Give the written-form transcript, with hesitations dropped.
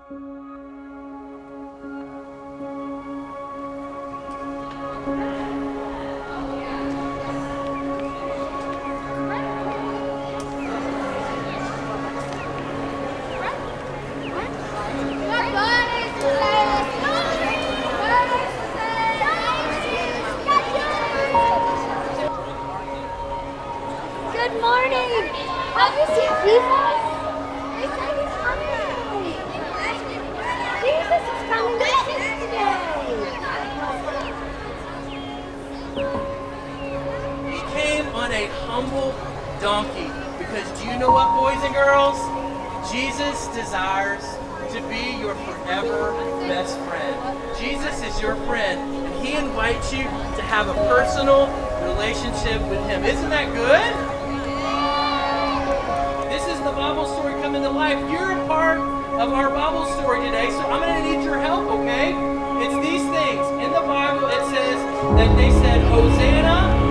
Good morning! Have you seen Jesus? They say he's coming! Jesus is coming to sing today! He came on a humble donkey because do you know what, boys and girls? Jesus desires to be your forever best friend. Jesus is your friend, and he invites you to have a personal relationship with him. Isn't that good? This is the Bible story coming to life. You're a part of our Bible story today, so I'm going to need your help, okay? It's these things. In the Bible, it says that they said, Hosanna